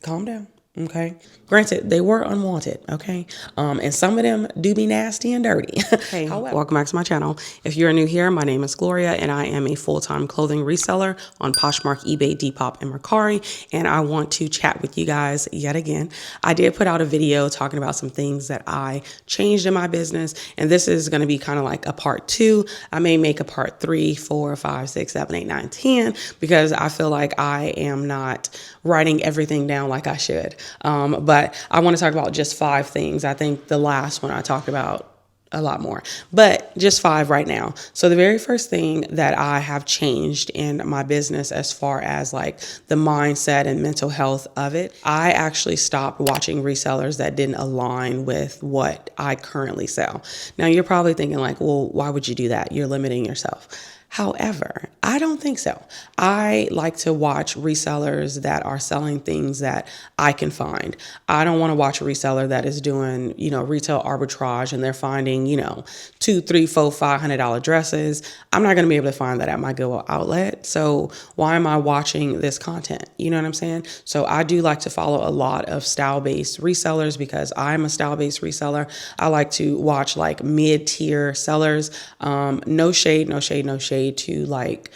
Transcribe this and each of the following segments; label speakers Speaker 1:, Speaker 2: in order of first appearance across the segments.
Speaker 1: calm down. Okay. Granted, they were unwanted. Okay. And some of them do be nasty and dirty. Hey, welcome back to my channel. If you're new here, my name is Gloria and I am a full-time clothing reseller on Poshmark, eBay, Depop, and Mercari. And I want to chat with you guys yet again. I did put out a video talking about some things that I changed in my business. And this is going to be kind of like a part 2. I may make a part 3, 4, 5, 6, 7, 8, 9, 10, because I feel like I am not writing everything down like I should. But I want to talk about just 5 things. I think the last one I talked about a lot more, but just 5 right now. So the very first thing that I have changed in my business as far as like the mindset and mental health of it, I actually stopped watching resellers that didn't align with what I currently sell. Now you're probably thinking like, well, why would you do that? You're limiting yourself. However, I don't think so. I like to watch resellers that are selling things that I can find. I don't want to watch a reseller that is doing, retail arbitrage and they're finding, $200, $300, $400, $500 dresses. I'm not going to be able to find that at my Goodwill outlet. So why am I watching this content? You know what I'm saying? So I do like to follow a lot of style-based resellers because I'm a style-based reseller. I like to watch like mid-tier sellers. No shade, no shade, no shade to like,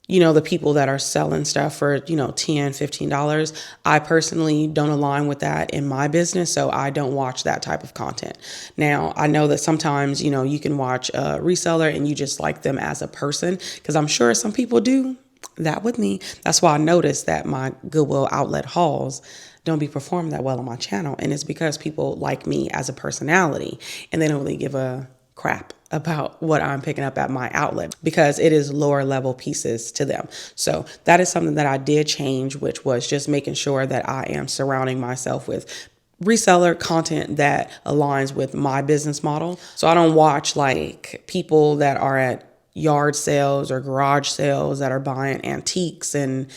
Speaker 1: the people that are selling stuff for, $10, $15. I personally don't align with that in my business, so I don't watch that type of content. Now, I know that sometimes, you can watch a reseller and you just like them as a person, because I'm sure some people do that with me. That's why I noticed that my Goodwill outlet hauls don't be performed that well on my channel, and it's because people like me as a personality, and they don't really give a crap about what I'm picking up at my outlet because it is lower level pieces to them. So that is something that I did change, which was just making sure that I am surrounding myself with reseller content that aligns with my business model. So I don't watch like people that are at yard sales or garage sales that are buying antiques and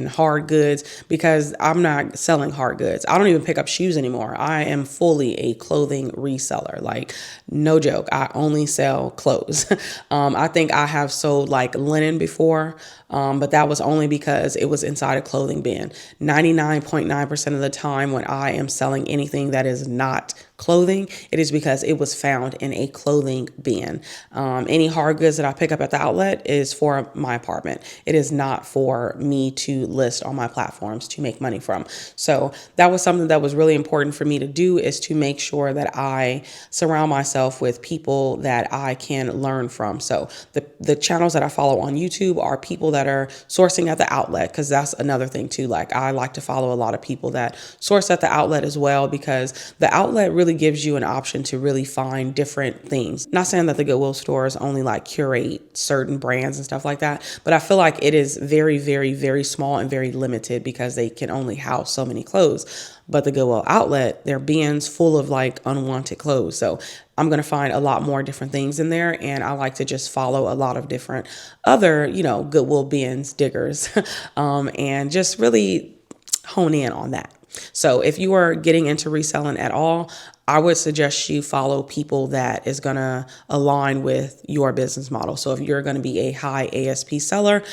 Speaker 1: hard goods, because I'm not selling hard goods. I don't even pick up shoes anymore. I am fully a clothing reseller. Like, no joke. I only sell clothes. I think I have sold like linen before, but that was only because it was inside a clothing bin. 99.9% of the time when I am selling anything that is not clothing, it is because it was found in a clothing bin. Any hard goods that I pick up at the outlet is for my apartment. It is not for me to list on my platforms to make money from. So that was something that was really important for me to do, is to make sure that I surround myself with people that I can learn from. So the channels that I follow on YouTube are people that are sourcing at the outlet, because that's another thing too. Like, I like to follow a lot of people that source at the outlet as well, because the outlet really gives you an option to really find different things. Not saying that the Goodwill stores only like curate certain brands and stuff like that, but I feel like it is very, very, very small and very limited because they can only house so many clothes. But the Goodwill outlet, they're bins full of like unwanted clothes. So I'm going to find a lot more different things in there. And I like to just follow a lot of different other, Goodwill bins, diggers, and just really hone in on that. So if you are getting into reselling at all, I would suggest you follow people that is going to align with your business model. So if you're going to be a high ASP seller,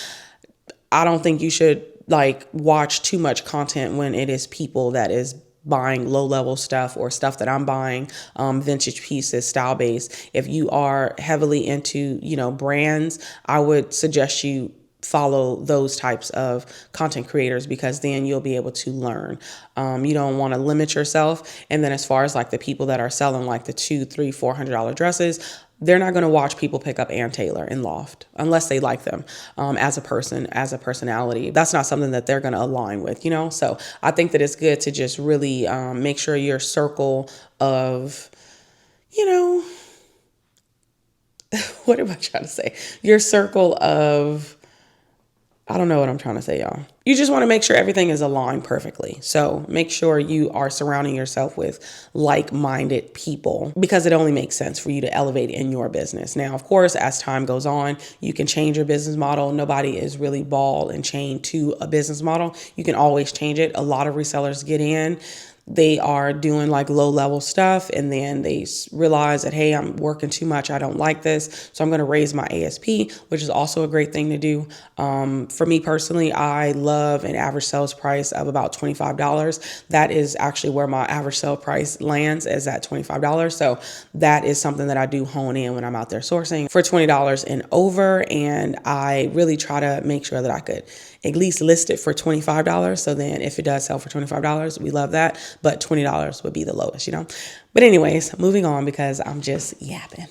Speaker 1: I don't think you should like watch too much content when it is people that is buying low level stuff or stuff that I'm buying, vintage pieces, style based. If you are heavily into, brands, I would suggest you follow those types of content creators, because then you'll be able to learn. You don't want to limit yourself. And then as far as like the people that are selling like the $200, $300, $400 dresses, they're not going to watch people pick up Ann Taylor and Loft unless they like them as a person, as a personality. That's not something that they're going to align with, So I think that it's good to just really make sure your circle of, what am I trying to say? Your circle of, I don't know what I'm trying to say, y'all. You just want to make sure everything is aligned perfectly. So make sure you are surrounding yourself with like-minded people, because it only makes sense for you to elevate in your business. Now, of course, as time goes on, you can change your business model. Nobody is really ball and chain to a business model. You can always change it. A lot of resellers get in, they are doing like low level stuff, and then they realize that, hey, I'm working too much, I don't like this, so I'm going to raise my ASP, which is also a great thing to do. For me personally, I love an average sales price of about $25. That is actually where my average sale price lands, is at $25. So that is something that I do hone in when I'm out there sourcing for $20 and over, and I really try to make sure that I could at least list it for $25. So then if it does sell for $25, we love that. But $20 would be the lowest, But anyways, moving on, because I'm just yapping.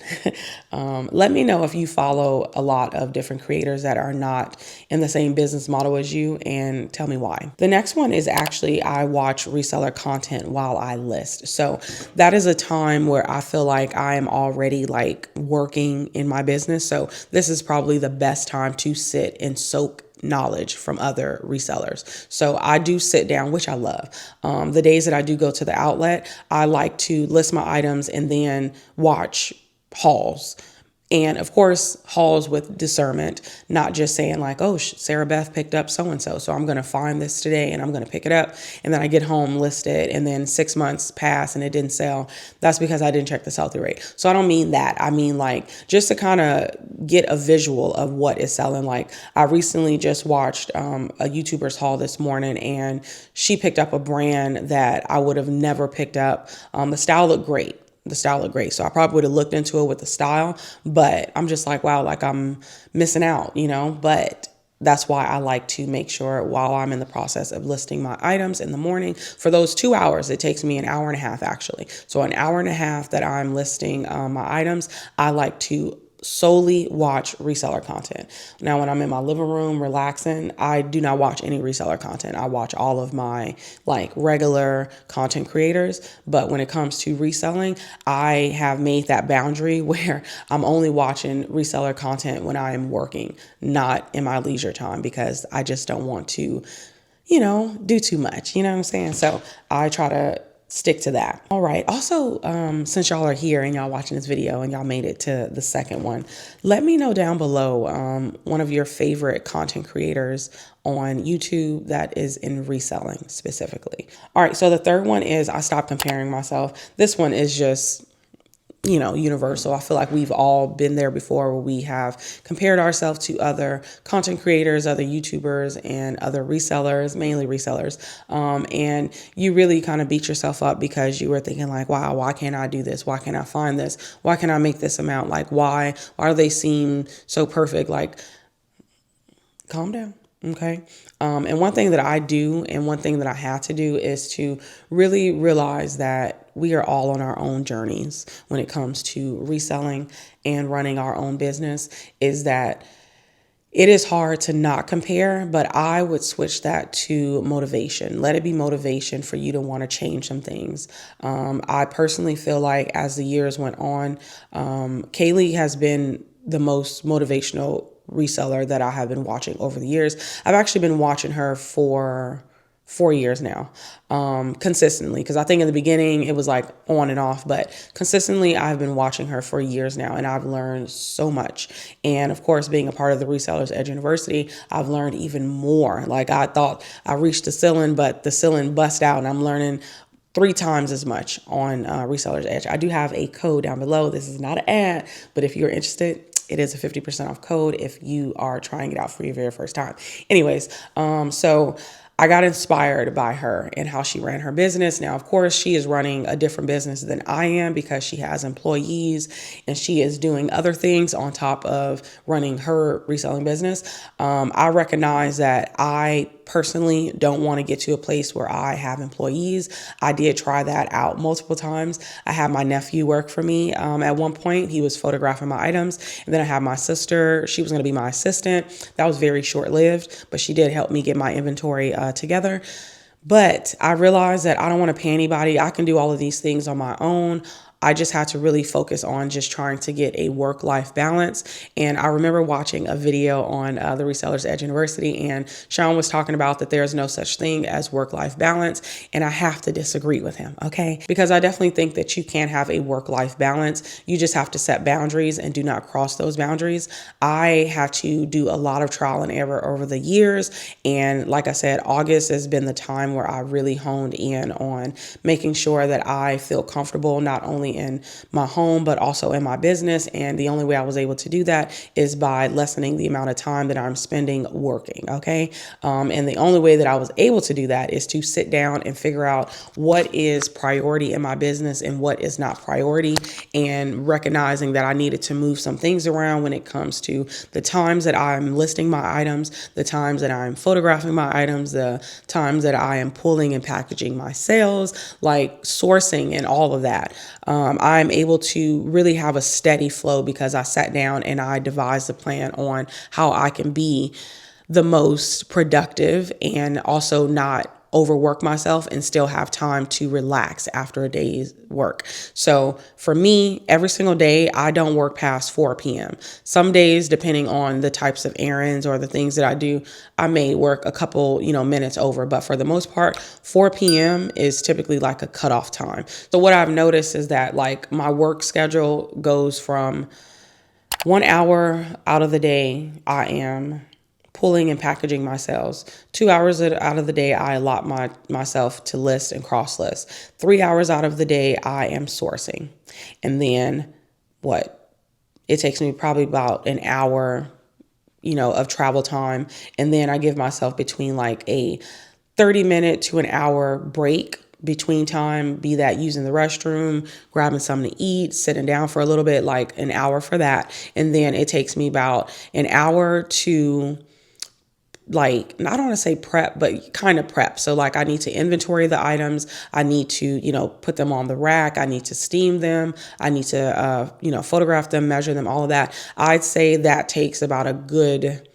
Speaker 1: Let me know if you follow a lot of different creators that are not in the same business model as you, and tell me why. The next one is actually, I watch reseller content while I list. So that is a time where I feel like I am already like working in my business. So this is probably the best time to sit and soak knowledge from other resellers. So I do sit down, which I love. The days that I do go to the outlet, I like to list my items and then watch hauls. And of course, hauls with discernment, not just saying like, oh, Sarah Beth picked up so-and-so, so I'm going to find this today and I'm going to pick it up. And then I get home, list it, and then 6 months pass and it didn't sell. That's because I didn't check the sell-through rate. So I don't mean that. I mean like just to kind of get a visual of what is selling. Like I recently just watched a YouTuber's haul this morning, and she picked up a brand that I would have never picked up. The style looked great. So I probably would have looked into it with the style, but I'm just like, wow, like I'm missing out, but that's why I like to make sure while I'm in the process of listing my items in the morning, for those 2 hours, it takes me an hour and a half actually. So an hour and a half that I'm listing my items, I like to solely watch reseller content. Now, when I'm in my living room relaxing, I do not watch any reseller content. I watch all of my like regular content creators. But when it comes to reselling, I have made that boundary where I'm only watching reseller content when I am working, not in my leisure time, because I just don't want to, do too much. You know what I'm saying? So I try to stick to that. All right. Also, since y'all are here and y'all watching this video and y'all made it to the second one, let me know down below one of your favorite content creators on YouTube that is in reselling specifically. All right. So the third one is I stopped comparing myself. This one is just universal. I feel like we've all been there before, where we have compared ourselves to other content creators, other YouTubers, and other resellers, mainly resellers. And you really kind of beat yourself up because you were thinking like, wow, why can't I do this? Why can't I find this? Why can't I make this amount? Like, why do they seem so perfect? Like, calm down. Okay. And one thing that I do, and one thing that I have to do, is to really realize that we are all on our own journeys when it comes to reselling and running our own business. Is that it is hard to not compare, but I would switch that to motivation. Let it be motivation for you to want to change some things. I personally feel like as the years went on, Kaylee has been the most motivational reseller that I have been watching over the years. I've actually been watching her for 4 years now, consistently, because I think in the beginning it was like on and off, but consistently I've been watching her for years now, and I've learned so much. And of course, being a part of the Resellers Edge University, I've learned even more. Like I thought I reached the ceiling, but the ceiling bust out, and I'm learning 3 times as much on Resellers Edge. I do have a code down below. This is not an ad, but if you're interested, it is a 50% off code if you are trying it out for your very first time. Anyways, so I got inspired by her and how she ran her business. Now, of course, she is running a different business than I am because she has employees and she is doing other things on top of running her reselling business. I recognize that I personally don't want to get to a place where I have employees. I did try that out multiple times. I had my nephew work for me at one point. He was photographing my items. And then I had my sister. She was going to be my assistant. That was very short-lived, but she did help me get my inventory together. But I realized that I don't want to pay anybody. I can do all of these things on my own. I just had to really focus on just trying to get a work-life balance. And I remember watching a video on the Resellers Edge University, and Sean was talking about that there's no such thing as work-life balance. And I have to disagree with him, okay? Because I definitely think that you can have a work-life balance. You just have to set boundaries and do not cross those boundaries. I have to do a lot of trial and error over the years. And like I said, August has been the time where I really honed in on making sure that I feel comfortable not only in my home, but also in my business. And the only way I was able to do that is by lessening the amount of time that I'm spending working, okay? And the only way that I was able to do that is to sit down and figure out what is priority in my business and what is not priority, and recognizing that I needed to move some things around when it comes to the times that I'm listing my items, the times that I'm photographing my items, the times that I am pulling and packaging my sales, like sourcing and all of that. I'm able to really have a steady flow because I sat down and I devised a plan on how I can be the most productive and also not overwork myself and still have time to relax after a day's work. So for me, every single day, I don't work past 4 p.m. Some days, depending on the types of errands or the things that I do, I may work a couple, minutes over. But for the most part, 4 p.m. is typically like a cutoff time. So what I've noticed is that like my work schedule goes from 1 hour out of the day, I am pulling and packaging my sales. 2 hours out of the day, I allot myself to list and cross list. 3 hours out of the day, I am sourcing. And then it takes me probably about an hour, of travel time. And then I give myself between like a 30-minute to an hour break between time, be that using the restroom, grabbing something to eat, sitting down for a little bit, like an hour for that. And then it takes me about an hour to I don't want to say prep, but kind of prep. So like I need to inventory the items. I need to, put them on the rack. I need to steam them. I need to, photograph them, measure them, all of that. I'd say that takes about a good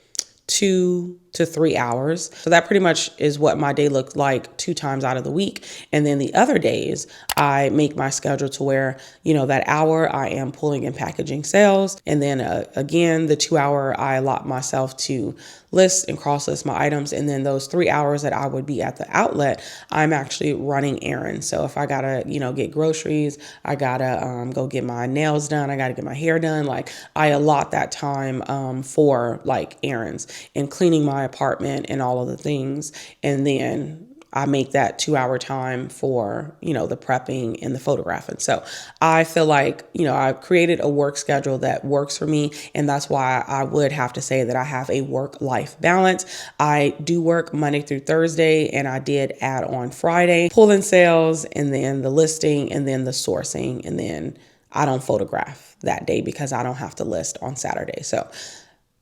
Speaker 1: 2 to 3 hours. So that pretty much is what my day looked like 2 times out of the week. And then the other days, I make my schedule to where, that hour I am pulling and packaging sales. And then again, the 2 hour I allot myself to list and cross list my items. And then those 3 hours that I would be at the outlet, I'm actually running errands. So if I gotta, get groceries, I gotta go get my nails done, I gotta get my hair done. Like I allot that time for like errands and cleaning my apartment and all of the things. And then I make that 2 hour time for, the prepping and the photographing. So I feel like, I've created a work schedule that works for me. And that's why I would have to say that I have a work-life balance. I do work Monday through Thursday, and I did add on Friday, pulling sales, and then the listing, and then the sourcing. And then I don't photograph that day because I don't have to list on Saturday. So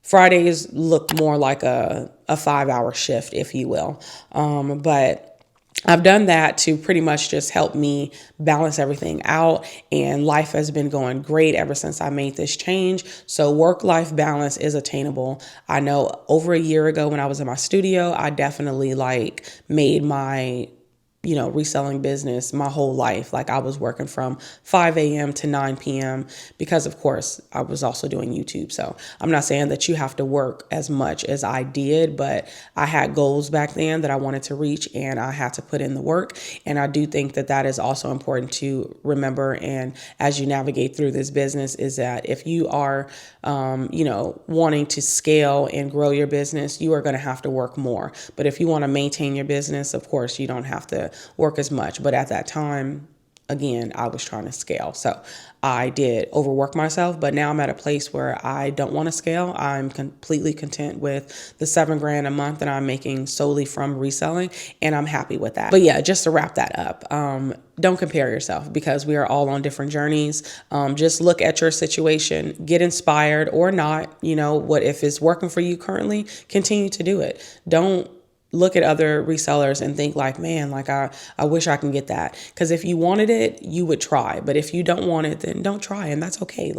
Speaker 1: Fridays look more like a 5-hour shift, if you will. But I've done that to pretty much just help me balance everything out. And life has been going great ever since I made this change. So work-life balance is attainable. I know over a year ago when I was in my studio, I definitely made my reselling business my whole life. Like I was working from 5 a.m. to 9 p.m. because of course I was also doing YouTube. So I'm not saying that you have to work as much as I did, but I had goals back then that I wanted to reach and I had to put in the work. And I do think that that is also important to remember. And as you navigate through this business is that if you are, wanting to scale and grow your business, you are going to have to work more. But if you want to maintain your business, of course, you don't have to work as much. But at that time, again, I was trying to scale. So I did overwork myself, but now I'm at a place where I don't want to scale. I'm completely content with the $7,000 a month that I'm making solely from reselling, and I'm happy with that. But yeah, just to wrap that up, don't compare yourself because we are all on different journeys. Just look at your situation, get inspired or not. What if it's working for you currently, continue to do it. Don't look at other resellers and think man, I wish I can get that. Because if you wanted it, you would try. But if you don't want it, then don't try. And that's okay.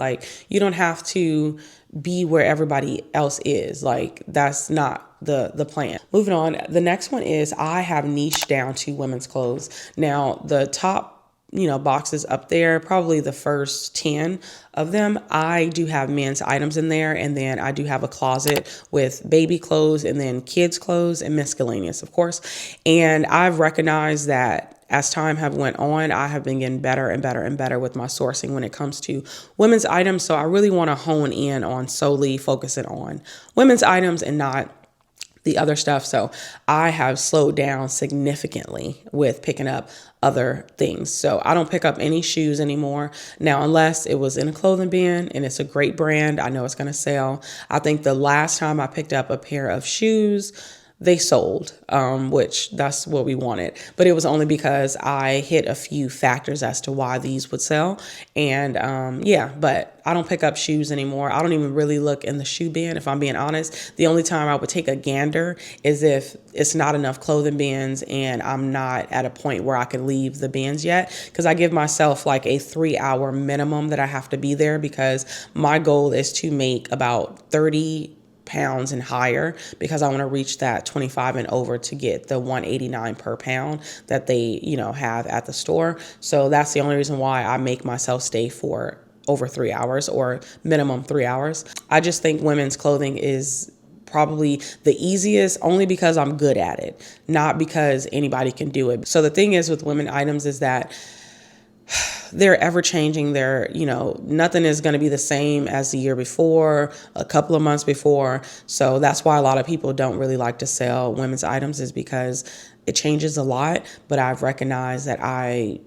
Speaker 1: You don't have to be where everybody else is. That's not the plan. Moving on. The next one is I have niched down to women's clothes. Now, the top boxes up there, probably the first 10 of them, I do have men's items in there. And then I do have a closet with baby clothes and then kids clothes and miscellaneous, of course. And I've recognized that as time have went on, I have been getting better and better and better with my sourcing when it comes to women's items. So I really want to hone in on solely focusing on women's items and not the other stuff. So I have slowed down significantly with picking up other things. So I don't pick up any shoes anymore now, unless it was in a clothing bin and it's a great brand. I know it's going to sell. I think the last time I picked up a pair of shoes, they sold, which that's what we wanted. But it was only because I hit a few factors as to why these would sell. And yeah, but I don't pick up shoes anymore. I don't even really look in the shoe bin, if I'm being honest. The only time I would take a gander is if it's not enough clothing bins and I'm not at a point where I can leave the bins yet. Because I give myself like a 3-hour minimum that I have to be there, because my goal is to make about 30 pounds and higher, because I want to reach that 25 and over to get the 189 per pound that they, have at the store. So that's the only reason why I make myself stay for over 3 hours, or minimum 3 hours. I just think women's clothing is probably the easiest, only because I'm good at it, not because anybody can do it. So the thing is with women items is that they're ever changing. Nothing is going to be the same as the year before, a couple of months before. So that's why a lot of people don't really like to sell women's items, is because it changes a lot. But I've recognized that I,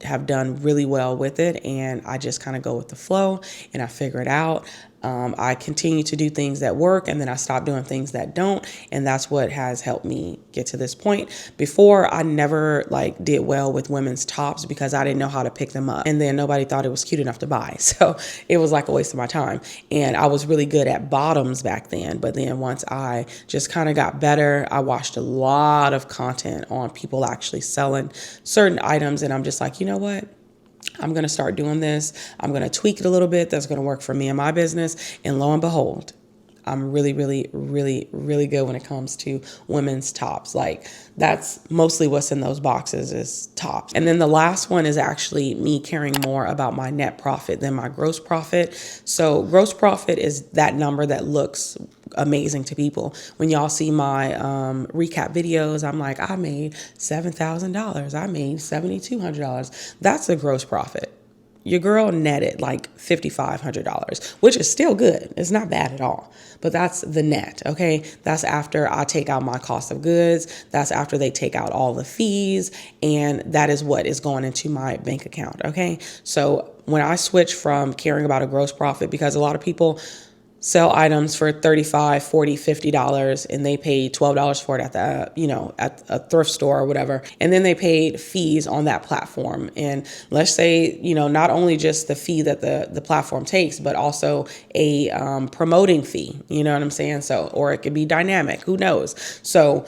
Speaker 1: have done really well with it, and I just kind of go with the flow and I figure it out. I continue to do things that work, and then I stop doing things that don't. And that's what has helped me get to this point. Before, I never did well with women's tops because I didn't know how to pick them up. And then nobody thought it was cute enough to buy. So it was like a waste of my time. And I was really good at bottoms back then. But then once I just kind of got better, I watched a lot of content on people actually selling certain items. And I'm just like, you know what? I'm going to start doing this. I'm going to tweak it a little bit. That's going to work for me and my business. And lo and behold, I'm really, really, really, really good when it comes to women's tops. That's mostly what's in those boxes is tops. And then the last one is actually me caring more about my net profit than my gross profit. So gross profit is that number that looks amazing to people. When y'all see my recap videos, I'm like, I made $7,000. I made $7,200. That's a gross profit. Your girl netted like $5,500, which is still good. It's not bad at all. But that's the net, okay? That's after I take out my cost of goods. That's after they take out all the fees. And that is what is going into my bank account, okay? So when I switch from caring about a gross profit, because a lot of people sell items for $35, $40, $50, and they paid $12 for it at the, at a thrift store or whatever. And then they paid fees on that platform. And let's say, not only just the fee that the platform takes, but also a promoting fee, you know what I'm saying? So, or it could be dynamic, who knows? So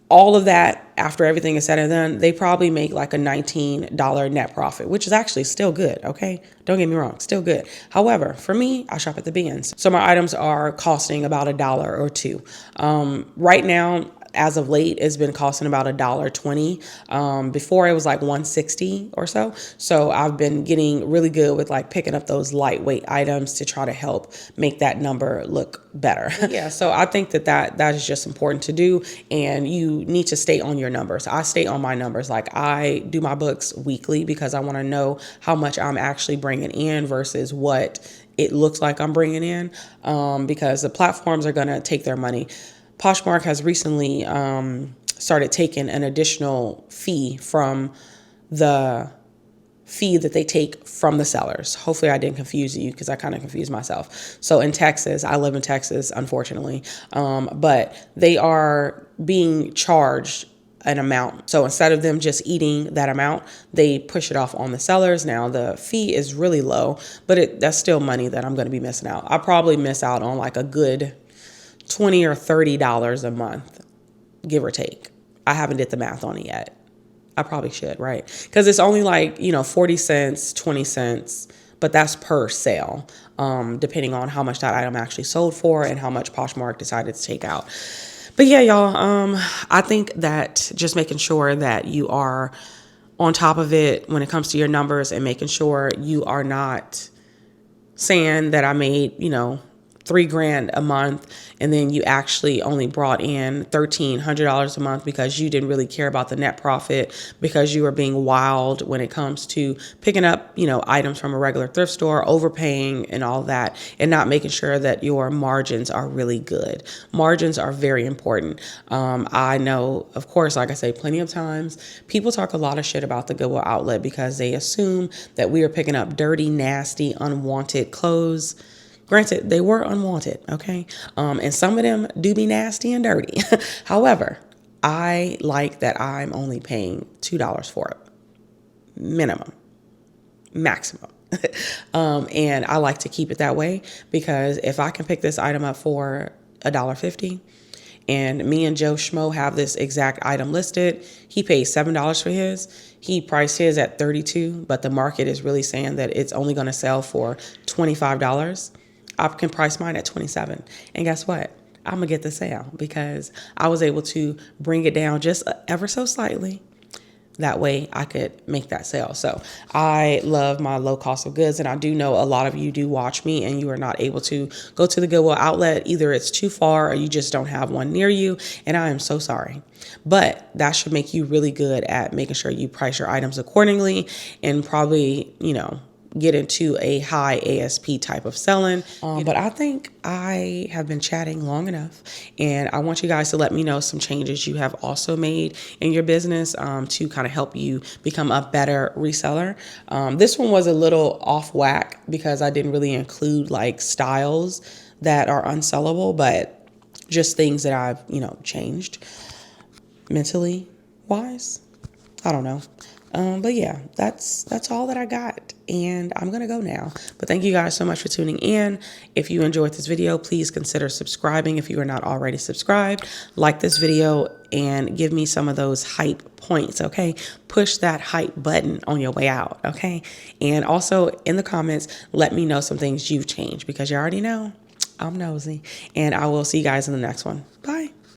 Speaker 1: all of that, after everything is said and done, they probably make like a $19 net profit, which is actually still good, okay? Don't get me wrong, still good. However, for me, I shop at the bins. So my items are costing about $1 or $2. Right now, as of late, it's been costing about $1.20. Before it was like $1.60 or so. So I've been getting really good with picking up those lightweight items to try to help make that number look better. Yeah, so I think that is just important to do, and you need to stay on your numbers. I stay on my numbers. I do my books weekly because I want to know how much I'm actually bringing in versus what it looks like I'm bringing in, because the platforms are going to take their money. Poshmark has recently started taking an additional fee from the fee that they take from the sellers. Hopefully I didn't confuse you, because I kind of confused myself. So in Texas, I live in Texas, unfortunately, but they are being charged an amount. So instead of them just eating that amount, they push it off on the sellers. Now the fee is really low, but that's still money that I'm going to be missing out. I probably miss out on a good $20 or $30 a month, give or take. I haven't did the math on it yet. I probably should, right? Because it's only 40 cents, 20 cents, but that's per sale, depending on how much that item actually sold for and how much Poshmark decided to take out. But yeah, y'all, I think that just making sure that you are on top of it when it comes to your numbers and making sure you are not saying that I made, $3,000 a month, and then you actually only brought in $1,300 a month because you didn't really care about the net profit, because you were being wild when it comes to picking up, items from a regular thrift store, overpaying and all that, and not making sure that your margins are really good. Margins are very important. I know, of course, like I say, plenty of times people talk a lot of shit about the Goodwill outlet because they assume that we are picking up dirty, nasty, unwanted clothes. Granted, they were unwanted, okay? And some of them do be nasty and dirty. However, I like that I'm only paying $2 for it. Minimum. Maximum. And I like to keep it that way because if I can pick this item up for $1.50 and me and Joe Schmo have this exact item listed, he paid $7 for his. He priced his at $32, but the market is really saying that it's only going to sell for $25. I can price mine at $27. And guess what? I'm going to get the sale because I was able to bring it down just ever so slightly. That way I could make that sale. So I love my low cost of goods. And I do know a lot of you do watch me and you are not able to go to the Goodwill outlet. Either it's too far or you just don't have one near you. And I am so sorry. But that should make you really good at making sure you price your items accordingly and probably, get into a high ASP type of selling. But I think I have been chatting long enough, and I want you guys to let me know some changes you have also made in your business to kind of help you become a better reseller. This one was a little off whack because I didn't really include like styles that are unsellable, but just things that I've, changed mentally wise. I don't know. But yeah, that's all that I got, and I'm gonna go now. But thank you guys so much for tuning in. If you enjoyed this video, please consider subscribing if you are not already subscribed. Like this video and give me some of those hype points, okay? Push that hype button on your way out, okay? And also in the comments, let me know some things you've changed because you already know I'm nosy. And I will see you guys in the next one. Bye.